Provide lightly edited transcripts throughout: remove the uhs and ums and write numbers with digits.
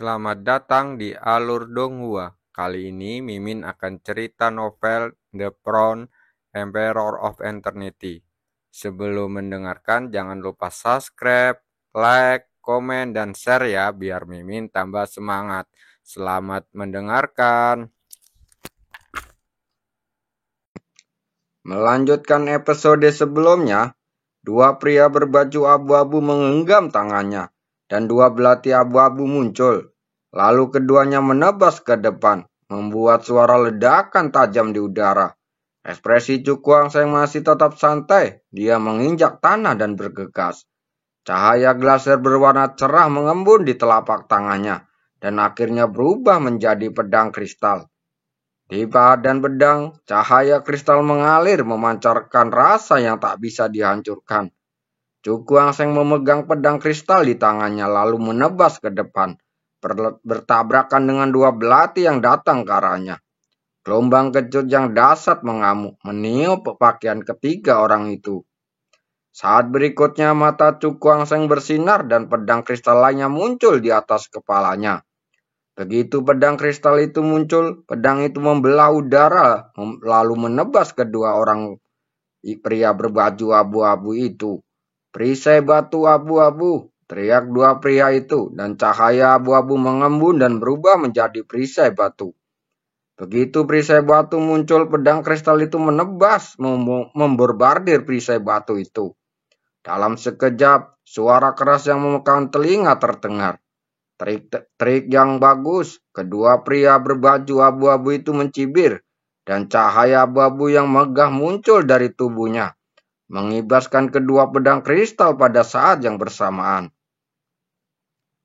Selamat datang di Alur Donghua. Kali ini Mimin akan cerita novel The Crown Emperor of Eternity. Sebelum mendengarkan jangan lupa subscribe, like, komen, dan share ya biar Mimin tambah semangat. Selamat mendengarkan. Melanjutkan episode sebelumnya, dua pria berbaju abu-abu menggenggam tangannya, dan dua belati abu-abu muncul. Lalu keduanya menebas ke depan, membuat suara ledakan tajam di udara. Ekspresi Cukuang Seng masih tetap santai, dia menginjak tanah dan bergegas. Cahaya glaser berwarna cerah mengembun di telapak tangannya, dan akhirnya berubah menjadi pedang kristal. Di badan pedang, cahaya kristal mengalir memancarkan rasa yang tak bisa dihancurkan. Cukuang Seng memegang pedang kristal di tangannya lalu menebas ke depan, bertabrakan dengan dua belati yang datang ke arahnya. Gelombang kecut yang dahsyat mengamuk, meniup pakaian ketiga orang itu. Saat berikutnya mata Cukuang Seng bersinar dan pedang kristal lainnya muncul di atas kepalanya. Begitu pedang kristal itu muncul, pedang itu membelah udara, lalu menebas kedua orang pria berbaju abu-abu itu. Perisai batu abu-abu, teriak dua pria itu, dan cahaya abu-abu mengembun dan berubah menjadi perisai batu. Begitu perisai batu muncul, pedang kristal itu menebas, memborbardir perisai batu itu. Dalam sekejap, suara keras yang memekakkan telinga terdengar. Trik yang bagus, kedua pria berbaju abu-abu itu mencibir, dan cahaya abu-abu yang megah muncul dari tubuhnya, mengibaskan kedua pedang kristal pada saat yang bersamaan.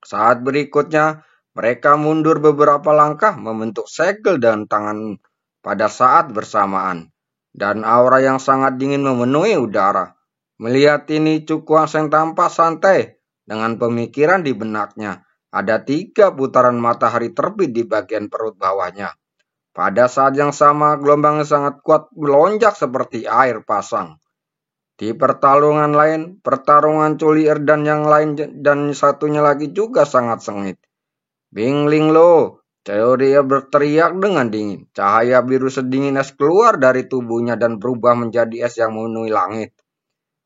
Saat berikutnya, mereka mundur beberapa langkah membentuk segel dan tangan pada saat bersamaan, dan aura yang sangat dingin memenuhi udara. Melihat ini, Cukuang Seng tampak santai dengan pemikiran di benaknya. Ada 3 putaran matahari terbit di bagian perut bawahnya. Pada saat yang sama, gelombang yang sangat kuat melonjak seperti air pasang. Di pertarungan lain, pertarungan Culi dan yang lain dan satunya lagi juga sangat sengit. Bing Ling Lo, dia berteriak dengan dingin. Cahaya biru sedingin es keluar dari tubuhnya dan berubah menjadi es yang memenuhi langit.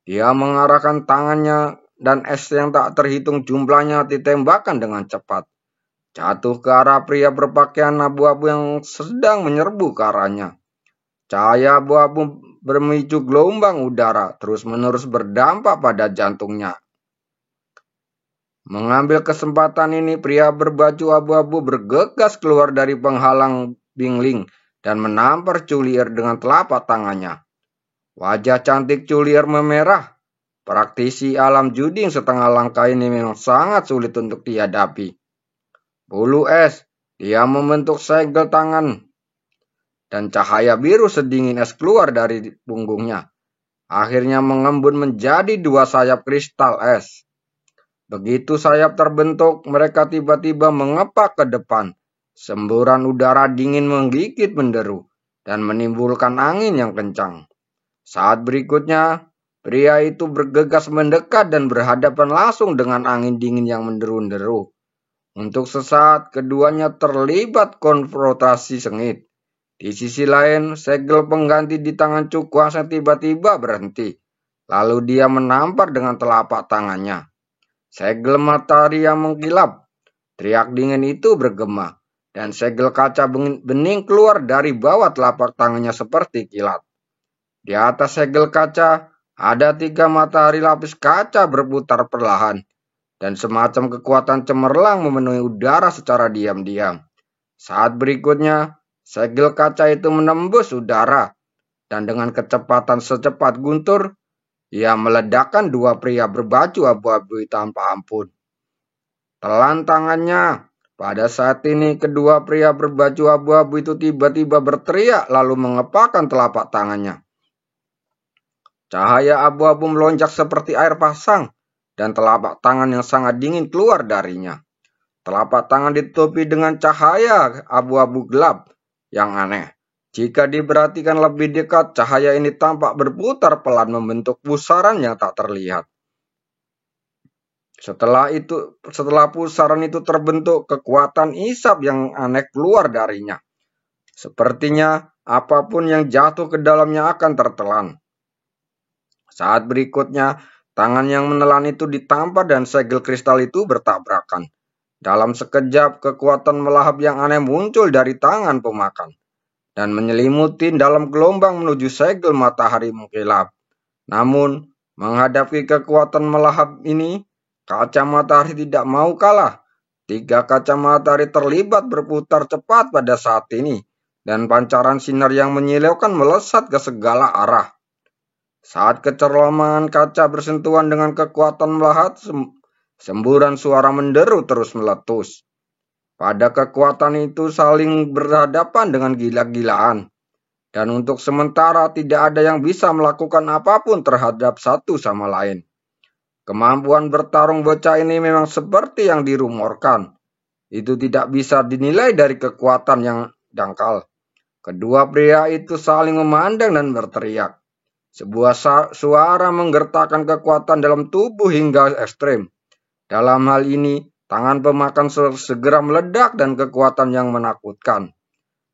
Dia mengarahkan tangannya dan es yang tak terhitung jumlahnya ditembakkan dengan cepat. Jatuh ke arah pria berpakaian abu-abu yang sedang menyerbu ke arahnya. Cahaya abu-abu bermiju gelombang udara, terus-menerus berdampak pada jantungnya. Mengambil kesempatan ini, pria berbaju abu-abu bergegas keluar dari penghalang Bingling dan menampar Culier dengan telapak tangannya. Wajah cantik Culier memerah. Praktisi alam juding setengah langkah ini memang sangat sulit untuk dihadapi. Bulu es, dia membentuk segel tangan, dan cahaya biru sedingin es keluar dari punggungnya. Akhirnya mengembun menjadi 2 sayap kristal es. Begitu sayap terbentuk, mereka tiba-tiba mengepak ke depan. Semburan udara dingin menggigit menderu dan menimbulkan angin yang kencang. Saat berikutnya, pria itu bergegas mendekat dan berhadapan langsung dengan angin dingin yang menderu-deru. Untuk sesaat, keduanya terlibat konfrontasi sengit. Di sisi lain, segel pengganti di tangan Cukuang Seng tiba-tiba berhenti. Lalu dia menampar dengan telapak tangannya. Segel matahari yang mengkilap. Teriak dingin itu bergema, dan segel kaca bening keluar dari bawah telapak tangannya seperti kilat. Di atas segel kaca, ada 3 matahari lapis kaca berputar perlahan, dan semacam kekuatan cemerlang memenuhi udara secara diam-diam. Saat berikutnya, segel kaca itu menembus udara, dan dengan kecepatan secepat guntur, ia meledakkan 2 pria berbaju abu-abu tanpa ampun. Telan tangannya. Pada saat ini, kedua pria berbaju abu-abu itu tiba-tiba berteriak lalu mengepakkan telapak tangannya. Cahaya abu-abu melonjak seperti air pasang, dan telapak tangan yang sangat dingin keluar darinya. Telapak tangan ditutupi dengan cahaya abu-abu gelap yang aneh. Jika diperhatikan lebih dekat, cahaya ini tampak berputar pelan membentuk pusaran yang tak terlihat. Setelah pusaran itu terbentuk, kekuatan isap yang aneh keluar darinya. Sepertinya apapun yang jatuh ke dalamnya akan tertelan. Saat berikutnya, tangan yang menelan itu ditampar dan segel kristal itu bertabrakan. Dalam sekejap, kekuatan melahap yang aneh muncul dari tangan pemakan dan menyelimuti dalam gelombang menuju segel matahari mengkilap. Namun, menghadapi kekuatan melahap ini, kaca matahari tidak mau kalah. 3 kaca matahari terlibat berputar cepat pada saat ini, dan pancaran sinar yang menyilaukan melesat ke segala arah. Saat kecerlamaan kaca bersentuhan dengan kekuatan melahap, semburan suara menderu terus meletus. Pada kekuatan itu saling berhadapan dengan gila-gilaan. Dan untuk sementara tidak ada yang bisa melakukan apapun terhadap satu sama lain. Kemampuan bertarung bocah ini memang seperti yang dirumorkan. Itu tidak bisa dinilai dari kekuatan yang dangkal. Kedua pria itu saling memandang dan berteriak. Sebuah suara menggertakkan kekuatan dalam tubuh hingga ekstrem. Dalam hal ini, tangan pemakan segera meledak dan kekuatan yang menakutkan.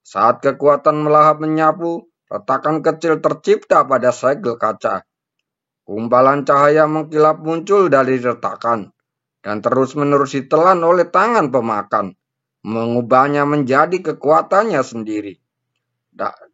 Saat kekuatan melahap menyapu, retakan kecil tercipta pada segel kaca. Gumpalan cahaya mengkilap muncul dari retakan dan terus-menerus ditelan oleh tangan pemakan, mengubahnya menjadi kekuatannya sendiri.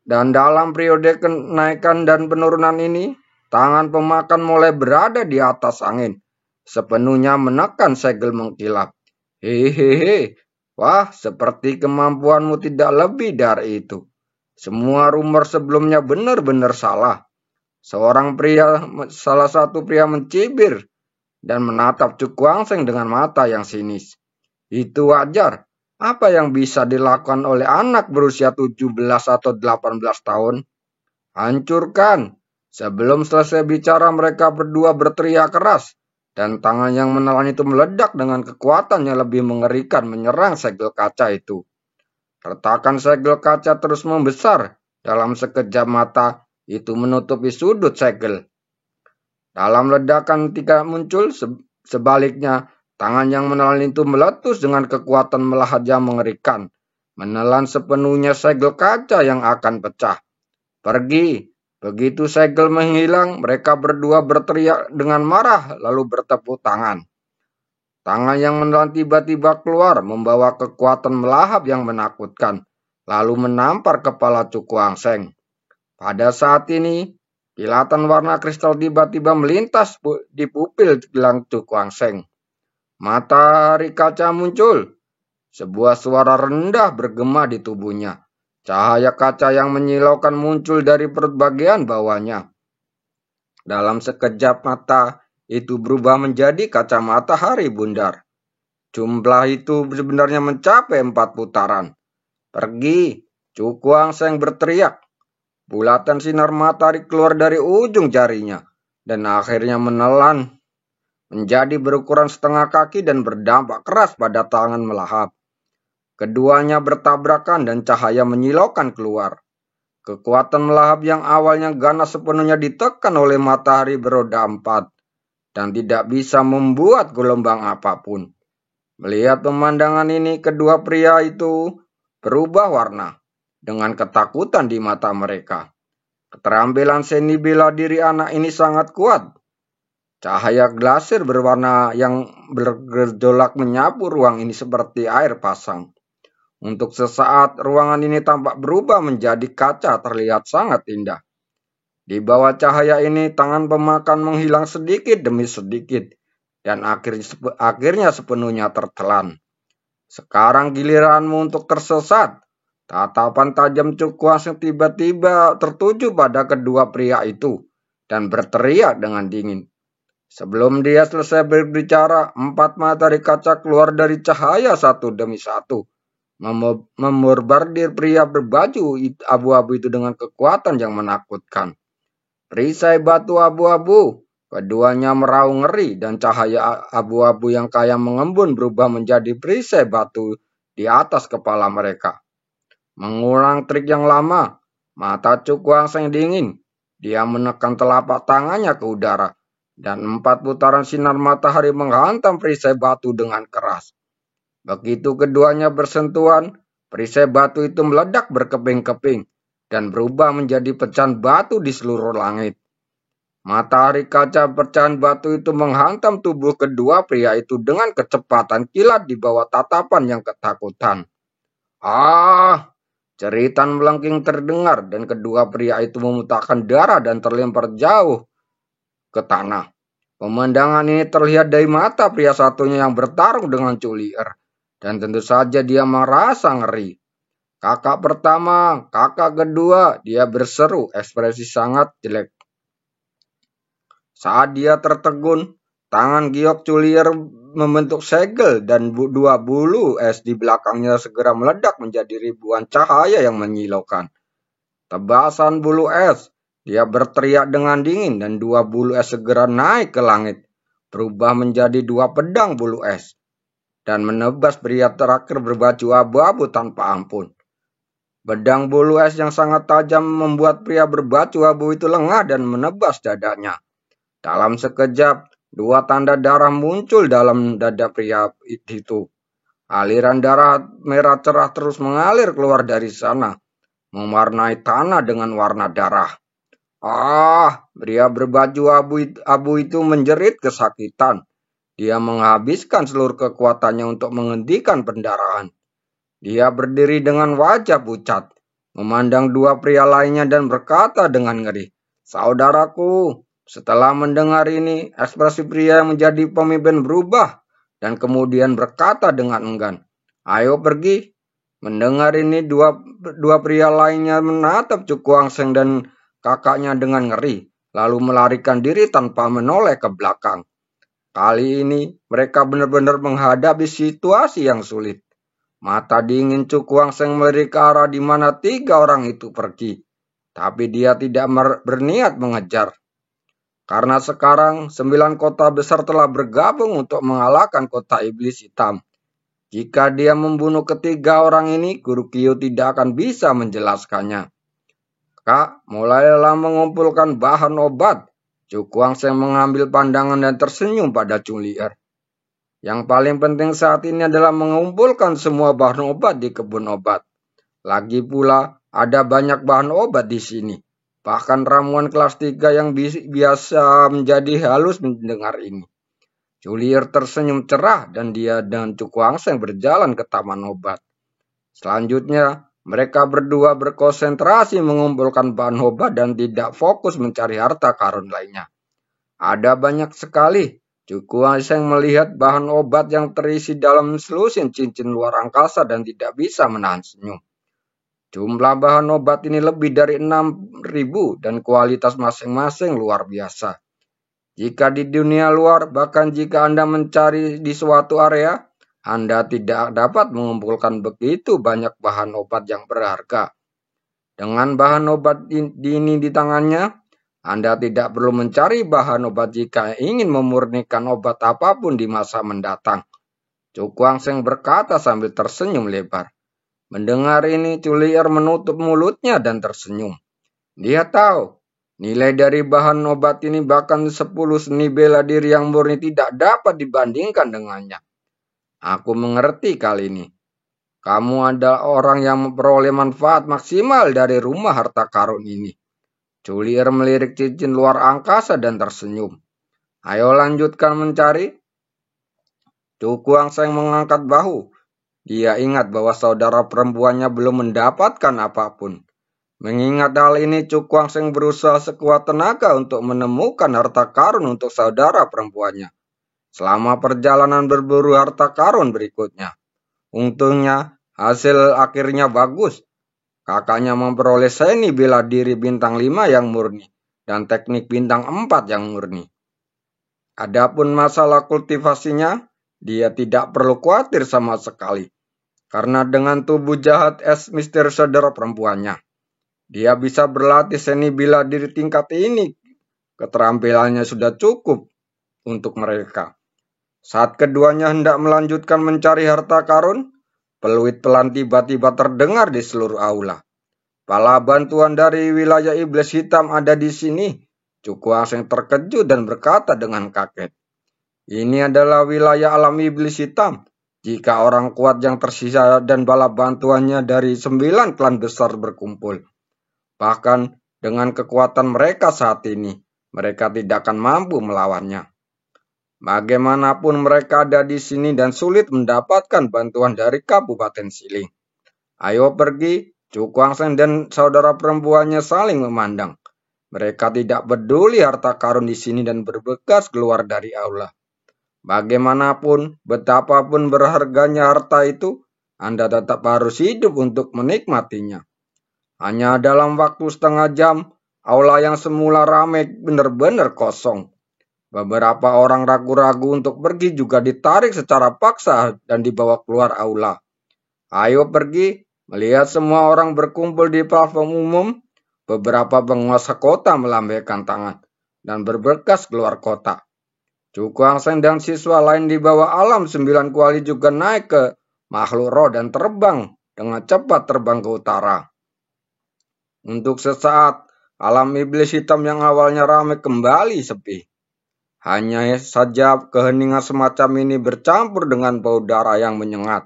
Dan dalam periode kenaikan dan penurunan ini, tangan pemakan mulai berada di atas angin, sepenuhnya menekan segel mengkilap. Hehehe, wah, seperti kemampuanmu tidak lebih dari itu. Semua rumor sebelumnya benar-benar salah. Salah satu pria mencibir dan menatap Cuk Wangseng dengan mata yang sinis. Itu wajar. Apa yang bisa dilakukan oleh anak berusia 17 atau 18 tahun? Hancurkan. Sebelum selesai bicara, mereka berdua berteriak keras. Dan tangan yang menelan itu meledak dengan kekuatan yang lebih mengerikan menyerang segel kaca itu. Retakan segel kaca terus membesar. Dalam sekejap mata, itu menutupi sudut segel. Dalam ledakan tidak muncul, sebaliknya, tangan yang menelan itu meletus dengan kekuatan melahap yang mengerikan, menelan sepenuhnya segel kaca yang akan pecah. Pergi. Begitu segel menghilang, mereka berdua berteriak dengan marah lalu bertepuk tangan. Tangan yang menelan tiba-tiba keluar membawa kekuatan melahap yang menakutkan, lalu menampar kepala Cuk Wangseng. Pada saat ini, kilatan warna kristal tiba-tiba melintas di pupil gelang Cuk Wangseng. Matahari kaca muncul. Sebuah suara rendah bergema di tubuhnya. Cahaya kaca yang menyilaukan muncul dari perut bagian bawahnya. Dalam sekejap mata, itu berubah menjadi kaca matahari bundar. Jumlah itu sebenarnya mencapai 4 putaran. Pergi, Cuk Wangseng berteriak. Bulatan sinar matahari keluar dari ujung jarinya dan akhirnya menelan menjadi berukuran setengah kaki dan berdampak keras pada tangan melahap. Keduanya bertabrakan dan cahaya menyilaukan keluar. Kekuatan melahap yang awalnya ganas sepenuhnya ditekan oleh matahari beroda 4 dan tidak bisa membuat gelombang apapun. Melihat pemandangan ini, kedua pria itu berubah warna dengan ketakutan di mata mereka. Keterampilan seni bela diri anak ini sangat kuat. Cahaya glasir berwarna yang bergejolak menyapu ruang ini seperti air pasang. Untuk sesaat, ruangan ini tampak berubah menjadi kaca terlihat sangat indah. Di bawah cahaya ini, tangan pemakan menghilang sedikit demi sedikit, dan akhirnya sepenuhnya tertelan. Sekarang giliranmu untuk tersesat. Tatapan tajam Cuk Wangseng tiba-tiba tertuju pada kedua pria itu, dan berteriak dengan dingin. Sebelum dia selesai berbicara, 4 matahari kaca keluar dari cahaya satu demi satu. Memborbardir pria berbaju abu-abu itu dengan kekuatan yang menakutkan. Perisai batu abu-abu, keduanya meraung ngeri dan cahaya abu-abu yang kaya mengembun berubah menjadi perisai batu di atas kepala mereka. Mengulang trik yang lama, mata Cuk Wangseng dingin. Dia menekan telapak tangannya ke udara dan 4 putaran sinar matahari menghantam perisai batu dengan keras. Begitu keduanya bersentuhan, perisai batu itu meledak berkeping-keping dan berubah menjadi pecahan batu di seluruh langit. Matahari kaca pecahan batu itu menghantam tubuh kedua pria itu dengan kecepatan kilat di bawah tatapan yang ketakutan. Ah! Jeritan melengking terdengar dan kedua pria itu memuntahkan darah dan terlempar jauh ke tanah. Pemandangan ini terlihat dari mata pria satunya yang bertarung dengan Culier. Dan tentu saja dia merasa ngeri. Kakak pertama, kakak kedua, dia berseru, ekspresi sangat jelek. Saat dia tertegun, tangan giok Culier membentuk segel dan dua bulu es di belakangnya segera meledak menjadi ribuan cahaya yang menyilaukan. Tebasan bulu es, dia berteriak dengan dingin dan dua bulu es segera naik ke langit, berubah menjadi dua pedang bulu es, dan menebas pria terakhir berbaju abu-abu tanpa ampun. Pedang bulu es yang sangat tajam membuat pria berbaju abu itu lengah dan menebas dadanya. Dalam sekejap, dua tanda darah muncul dalam dada pria itu. Aliran darah merah cerah terus mengalir keluar dari sana, mewarnai tanah dengan warna darah. Ah, pria berbaju abu itu menjerit kesakitan. Dia menghabiskan seluruh kekuatannya untuk menghentikan pendarahan. Dia berdiri dengan wajah pucat, memandang dua pria lainnya dan berkata dengan ngeri, "Saudaraku." Setelah mendengar ini, ekspresi pria yang menjadi pemimpin berubah dan kemudian berkata dengan enggan, "Ayo pergi." Mendengar ini, dua pria lainnya menatap Cukuang Seng dan kakaknya dengan ngeri, lalu melarikan diri tanpa menoleh ke belakang. Kali ini, mereka benar-benar menghadapi situasi yang sulit. Mata dingin Cukuang Seng melirik ke arah di mana tiga orang itu pergi, tapi dia tidak berniat mengejar. Karena sekarang 9 kota besar telah bergabung untuk mengalahkan kota iblis hitam. Jika dia membunuh ketiga orang ini, Guru Kyo tidak akan bisa menjelaskannya. Kak, mulailah mengumpulkan bahan obat. Cukuang Seng mengambil pandangan dan tersenyum pada Culier. Yang paling penting saat ini adalah mengumpulkan semua bahan obat di kebun obat. Lagi pula, ada banyak bahan obat di sini. Bahkan ramuan kelas 3 yang biasa menjadi halus mendengar ini. Culier tersenyum cerah dan dia dan Cukuang Seng berjalan ke taman obat. Selanjutnya, mereka berdua berkonsentrasi mengumpulkan bahan obat dan tidak fokus mencari harta karun lainnya. Ada banyak sekali. Cukuang Seng melihat bahan obat yang terisi dalam selusin cincin luar angkasa dan tidak bisa menahan senyum. Jumlah bahan obat ini lebih dari 6.000 dan kualitas masing-masing luar biasa. Jika di dunia luar, bahkan jika Anda mencari di suatu area, Anda tidak dapat mengumpulkan begitu banyak bahan obat yang berharga. Dengan bahan obat ini di tangannya, Anda tidak perlu mencari bahan obat jika ingin memurnikan obat apapun di masa mendatang. Cukuang Seng berkata sambil tersenyum lebar. Mendengar ini, Culier menutup mulutnya dan tersenyum. Dia tahu, nilai dari bahan obat ini bahkan 10 seni bela diri yang murni tidak dapat dibandingkan dengannya. Aku mengerti kali ini. Kamu adalah orang yang memperoleh manfaat maksimal dari rumah harta karun ini. Culier melirik cincin luar angkasa dan tersenyum. Ayo lanjutkan mencari. Cukuang Seng mengangkat bahu. Dia ingat bahwa saudara perempuannya belum mendapatkan apapun. Mengingat hal ini, Cukuang Seng berusaha sekuat tenaga untuk menemukan harta karun untuk saudara perempuannya. Selama perjalanan berburu harta karun berikutnya. Untungnya, hasil akhirnya bagus. Kakaknya memperoleh seni bela diri bintang 5 yang murni dan teknik bintang 4 yang murni. Adapun masalah kultivasinya, dia tidak perlu khawatir sama sekali. Karena dengan tubuh jahat es misteri saudara perempuannya, dia bisa berlatih seni bela diri tingkat ini. Keterampilannya sudah cukup untuk mereka. Saat keduanya hendak melanjutkan mencari harta karun, peluit pelan tiba-tiba terdengar di seluruh aula. Pala bantuan dari wilayah iblis hitam ada di sini. Cukuang terkejut dan berkata dengan kaget, "Ini adalah wilayah alam iblis hitam. Jika orang kuat yang tersisa dan bala bantuannya dari 9 klan besar berkumpul. Bahkan dengan kekuatan mereka saat ini, mereka tidak akan mampu melawannya. Bagaimanapun mereka ada di sini dan sulit mendapatkan bantuan dari Kabupaten Siling. Ayo pergi." Cukuang dan saudara perempuannya saling memandang. Mereka tidak peduli harta karun di sini dan bergegas keluar dari aula. Bagaimanapun, betapapun berharganya harta itu, Anda tetap harus hidup untuk menikmatinya. Hanya dalam waktu setengah jam, aula yang semula ramai benar-benar kosong. Beberapa orang ragu-ragu untuk pergi juga ditarik secara paksa dan dibawa keluar aula. Ayo pergi. Melihat semua orang berkumpul di platform umum, beberapa penguasa kota melambaikan tangan dan bergegas keluar kota. Cukuang dan siswa lain di bawah alam 9 kuali juga naik ke makhluk roh dan terbang dengan cepat terbang ke utara. Untuk sesaat, alam iblis hitam yang awalnya ramai kembali sepi. Hanya saja keheningan semacam ini bercampur dengan bau darah yang menyengat.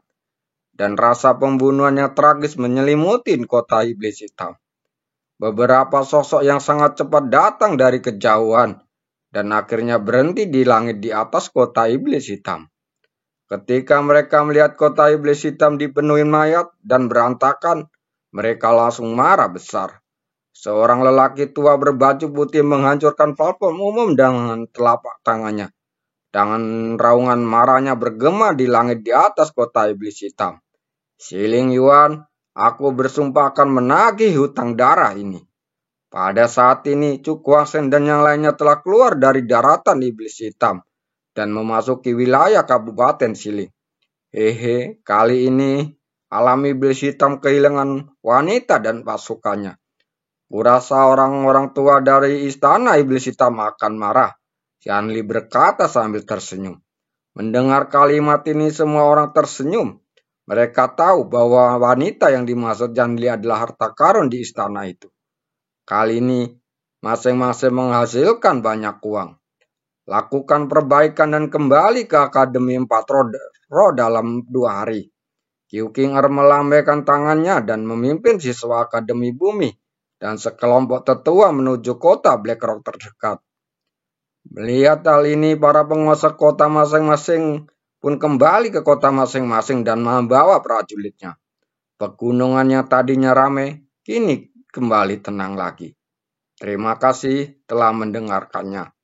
Dan rasa pembunuhan yang tragis menyelimuti kota iblis hitam. Beberapa sosok yang sangat cepat datang dari kejauhan dan akhirnya berhenti di langit di atas kota iblis hitam. Ketika mereka melihat kota iblis hitam dipenuhi mayat dan berantakan, mereka langsung marah besar. Seorang lelaki tua berbaju putih menghancurkan platform umum dengan telapak tangannya. Dengan raungan marahnya bergema di langit di atas kota iblis hitam. "Siling Yuan, aku bersumpah akan menagih hutang darah ini." Pada saat ini, Cukuang dan yang lainnya telah keluar dari daratan iblis hitam dan memasuki wilayah Kabupaten Siling. Hehe, kali ini alam iblis hitam kehilangan wanita dan pasukannya. Kurasa orang-orang tua dari istana iblis hitam akan marah. Xianli berkata sambil tersenyum. Mendengar kalimat ini semua orang tersenyum. Mereka tahu bahwa wanita yang dimaksud Xianli adalah harta karun di istana itu. Kali ini masing-masing menghasilkan banyak uang. Lakukan perbaikan dan kembali ke Akademi 4 Roh dalam 2 hari. Qiu Qinger melambaikan tangannya dan memimpin siswa Akademi Bumi dan sekelompok tetua menuju kota Blackrock terdekat. Melihat hal ini, para penguasa kota masing-masing pun kembali ke kota masing-masing dan membawa prajuritnya. Pegunungan yang tadinya ramai, kini kembali tenang lagi. Terima kasih telah mendengarkannya.